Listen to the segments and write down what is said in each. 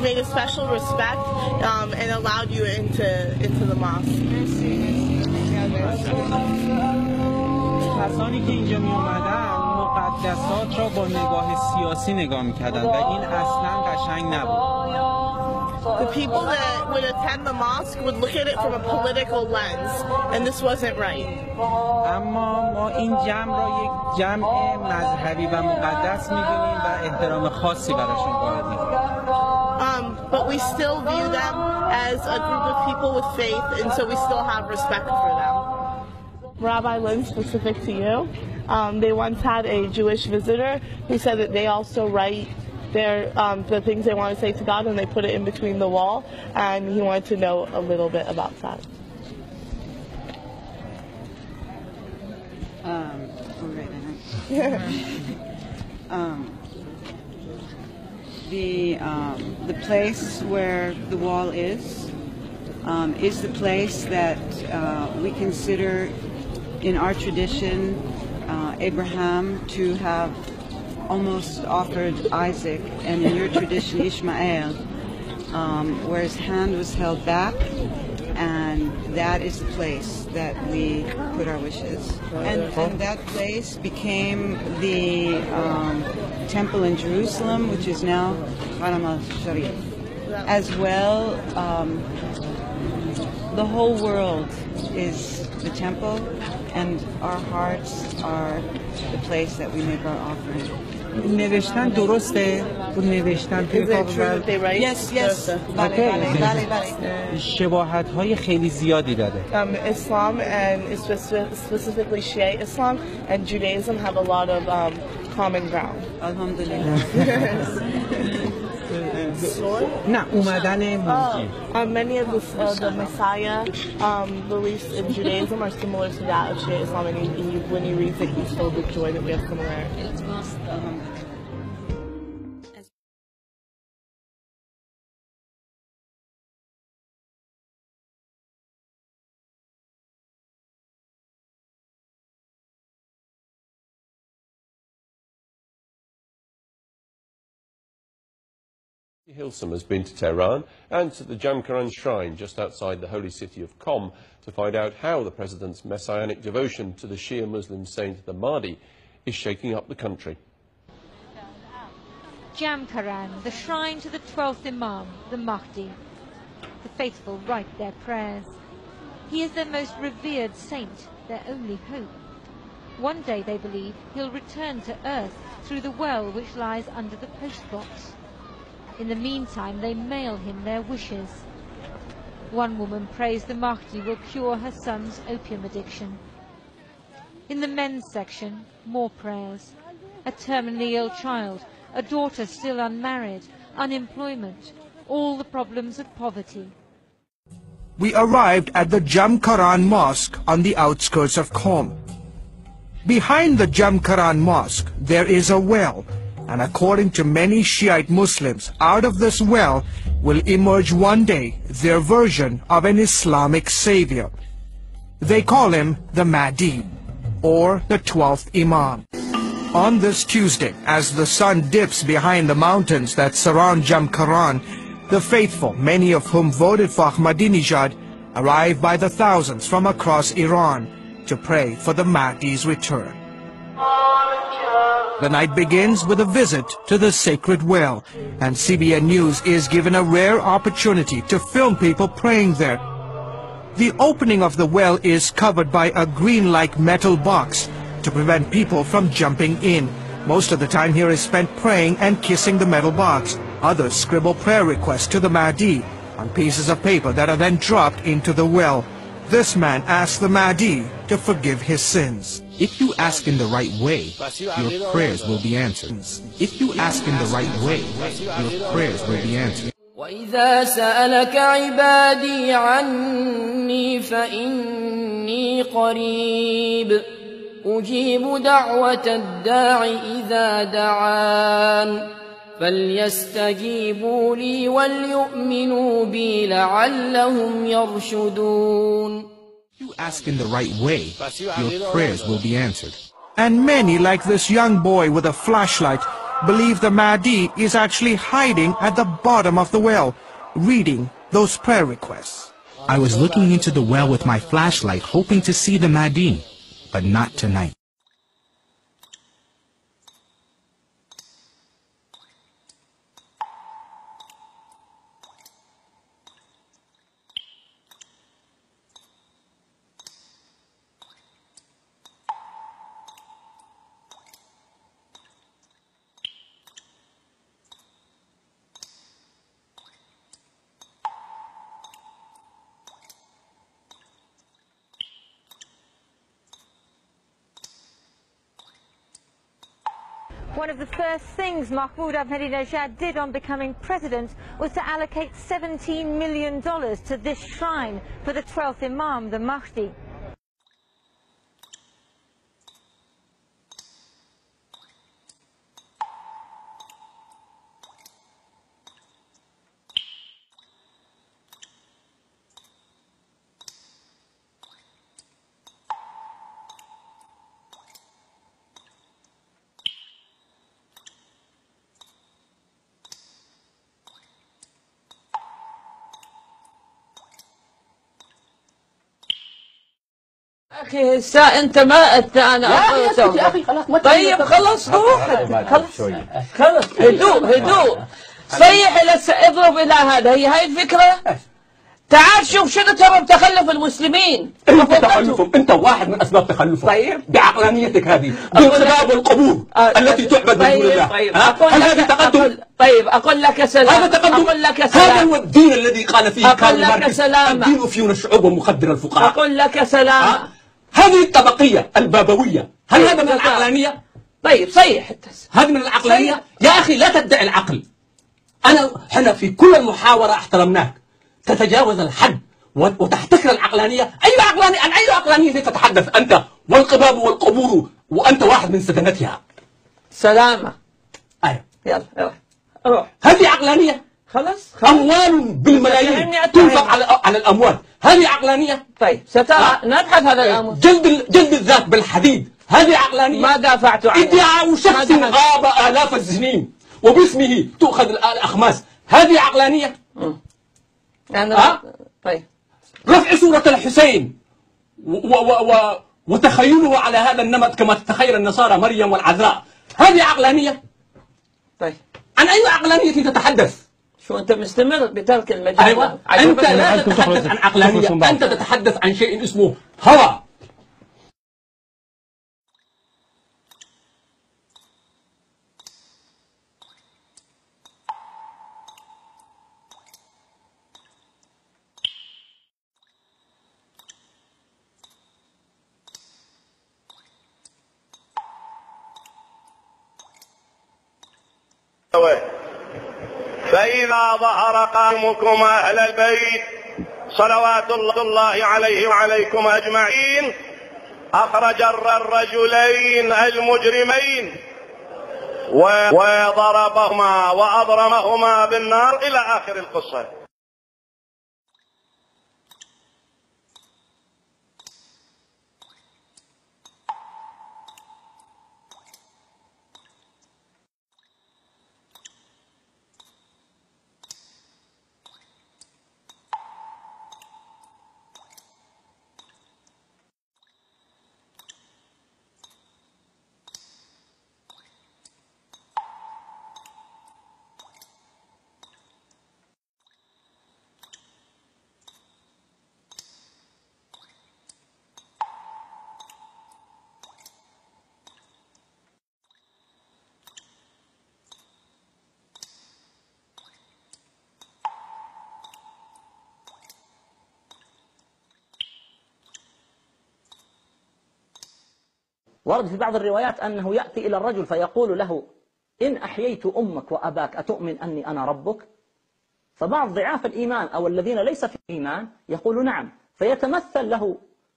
made a special respect and allowed you into the mosque. کسانی که اینجا می اومدن مقدسات را با نگاه سیاسی نگاه می‌کردند و این اصلاً قشنگ نبود. The people that would attend the mosque would look at it from a political lens, and this wasn't right. اما ما این جمع را یک جمع مذهبی و مقدس می‌دونیم و احترام خاصی براشون قائلیم. But we still view them as a group of people with faith, and so we still have respect for them. Rabbi Lynn, specific to you, they once had a Jewish visitor who said that they also write the things they want to say to God, and they put it in between the wall, and he wanted to know a little bit about that. The place where the wall is the place that we consider in our tradition Abraham to have almost offered Isaac, and in your tradition Ishmael, where his hand was held back, and that is the place that we put our wishes. And that place became the temple in Jerusalem, which is now Haram al-Sharif. As well, the whole world is the temple, and our hearts are the place that we make our offering. نوشتن درسته؟ اون نوشتن پیروکار شباهت‌های خیلی زیادی داره. Islam and specifically Shia Islam and Judaism have a lot of common ground. Alhamdulillah. نه اومدن موجی. Many of the Messiah beliefs in Judaism are similar to that of Shia Islam, and when you read it, you feel the joy that we have similarities. Hilsum has been to Tehran and to the Jamkaran shrine just outside the holy city of Qom to find out how the president's messianic devotion to the Shia Muslim saint the Mahdi is shaking up the country. Jamkaran, the shrine to the 12th Imam, the Mahdi. The faithful write their prayers. He is their most revered saint, their only hope. One day, they believe, he'll return to earth through the well which lies under the postbox. In the meantime, they mail him their wishes. One woman prays the Mahdi will cure her son's opium addiction. In the men's section, more prayers. A terminally ill child, a daughter still unmarried, unemployment, all the problems of poverty. We arrived at the Jamkaran Mosque on the outskirts of Qom. Behind the Jamkaran Mosque, there is a well, and according to many Shiite Muslims, out of this well will emerge one day their version of an Islamic savior. They call him the Mahdi, or the 12th Imam. On this Tuesday, as the sun dips behind the mountains that surround Jamkaran, the faithful, many of whom voted for Ahmadinejad, arrive by the thousands from across Iran to pray for the Mahdi's return. The night begins with a visit to the sacred well, and CBN News is given a rare opportunity to film people praying there. The opening of the well is covered by a green-like metal box to prevent people from jumping in. Most of the time here is spent praying and kissing the metal box. Others scribble prayer requests to the Mahdi on pieces of paper that are then dropped into the well. This man asks the Mahdi to forgive his sins. If you ask in the right way, your prayers will be answered. If you ask in the right way, your prayers will be answered. وَإِذَا سَأَلَكَ عِبَادِي عَنِّي فَإِنِّي قَرِيبٌ أُجِيبُ دَعْوَةَ الدَّاعِ إِذَا دَعَانِ فَلْيَسْتَجِيبُوا لِي وَلْيُؤْمِنُوا بِي لَعَلَّهُمْ يَرْشُدُونَ. You ask in the right way, your prayers will be answered. And many, like this young boy with a flashlight, believe the Mahdi is actually hiding at the bottom of the well, reading those prayer requests. I was looking into the well with my flashlight, hoping to see the Mahdi, but not tonight. One of the first things Mahmoud Ahmadinejad did on becoming president was to allocate $17 million to this shrine for the 12th Imam, the Mahdi. أخي هسه أنت ما أنا يا أخي خلاص طيب خلص روح خلص هدوء صيح اضرب إلى هذا هاي الفكرة. تعال شوف شنو ترى تخلف المسلمين. انت تخلفهم، انت واحد من اسباب تخلفهم. طيب بعقلانيتك هذه بانقلاب القبور التي تعبد من دون الله. طيب هل هذا تقدم؟ طيب اقول لك سلام. هذا تقدم. اقول لك سلام. هذا هو الدين الذي قال فيه اقول لك سلام. الدين افيون الشعوب ومخدر الفقراء. اقول لك سلام. هذه الطبقية البابوية، هل هذا من العقلانية؟ طيب صيح هذه من العقلانية؟ يا أخي لا تدعي العقل. احنا في كل المحاورة احترمناك، تتجاوز الحد وتحتكر العقلانية. عن أي عقلانية تتحدث أنت؟ والقباب والقبور وأنت واحد من سكنتها. سلامة. أيوة يلا روح. هذه عقلانية؟ خلاص أموال بالملايين تنفق على الأموال، هذه عقلانية؟ طيب سترى نبحث هذا الأمر. جلد الذات بالحديد، هذه عقلانية؟ ما دافعت عنه. ادعاء شخص غاب آلاف السنين وباسمه تؤخذ الأخماس، هذه عقلانية؟ طيب رفع صورة الحسين وتخيله على هذا النمط كما تتخيل النصارى مريم والعذراء، هذه عقلانية؟ طيب عن أي عقلانية تتحدث؟ شو أنت مستمر بترك المجال؟ أيوة. أنت لا تتحدث عن عقلانية، أنت تتحدث عن شيء اسمه هوى. فإذا ظهر قائمكم أهل البيت صلوات الله عليه وعليكم أجمعين أخرج الرجلين المجرمين وضربهما وأضرمهما بالنار إلى آخر القصة. ورد في بعض الروايات أنه يأتي إلى الرجل فيقول له: إن أحييت أمك وأباك أتؤمن أني أنا ربك؟ فبعض ضعاف الإيمان أو الذين ليس في الإيمان يقول نعم،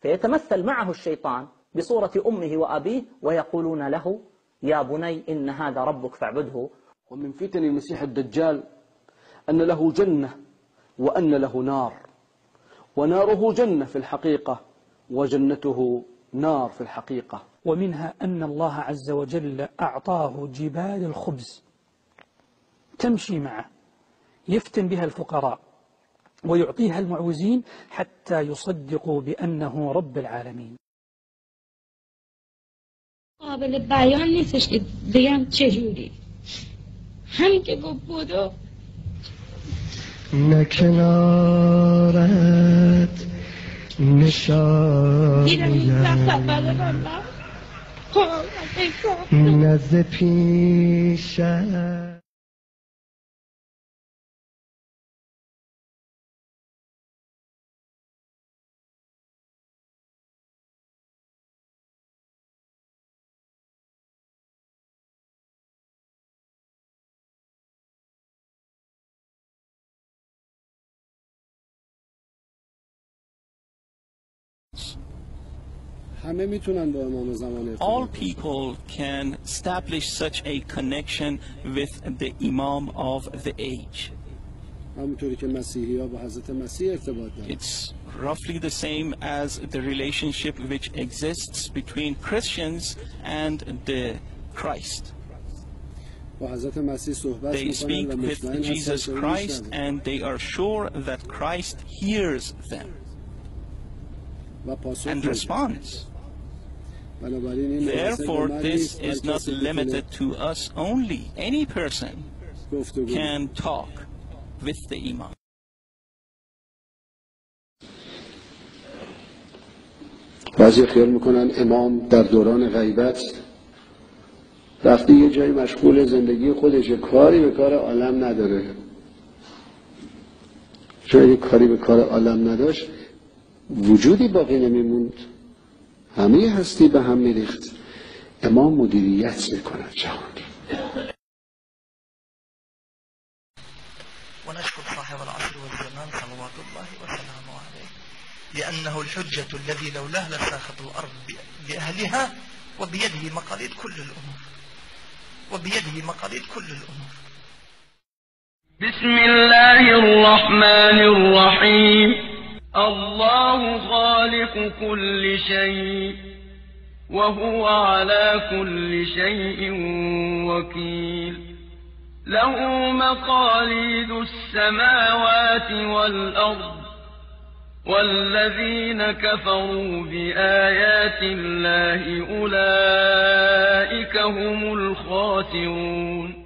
فيتمثل معه الشيطان بصورة أمه وأبيه ويقولون له: يا بني إن هذا ربك فاعبده. ومن فتن المسيح الدجال أن له جنة وأن له نار، وناره جنة في الحقيقة وجنته نار في الحقيقة. ومنها أن الله عز وجل أعطاه جبال الخبز تمشي معه يفتن بها الفقراء ويعطيها المعوزين حتى يصدقوا بأنه رب العالمين. قابل بیان نیستش که بگم چجوری. همین که گفت بودو نکنارت نشانیم نزد پیشت. All people can establish such a connection with the Imam of the age. It's roughly the same as the relationship which exists between Christians and the Christ. They speak with Jesus Christ and they are sure that Christ hears them and responds. Therefore, this is not limited to us only. Any person can talk with the Imam. بعضی خیال میکنن امام در دوران غیبت رفته یه جایی مشغول زندگی خودشه، کاری به کار عالم نداره. چون اگه کاری به کار عالم نداشت وجودی باقی نمیموند، همه هستی به هم میریخت. امام مدیریت میکنه جهان. ونشكر صاحب العصر والزمان صلوات الله وسلامه عليه لأنه الحجة الذي لولاه لساخت الأرض بأهلها وبيده مقاليد كل الأمور وبيده مقاليد كل الأمور. بسم الله الرحمن الرحيم. الله خالق كل شيء وهو على كل شيء وكيل. له مقاليد السماوات والأرض والذين كفروا بآيات الله أولئك هم الخاسرون.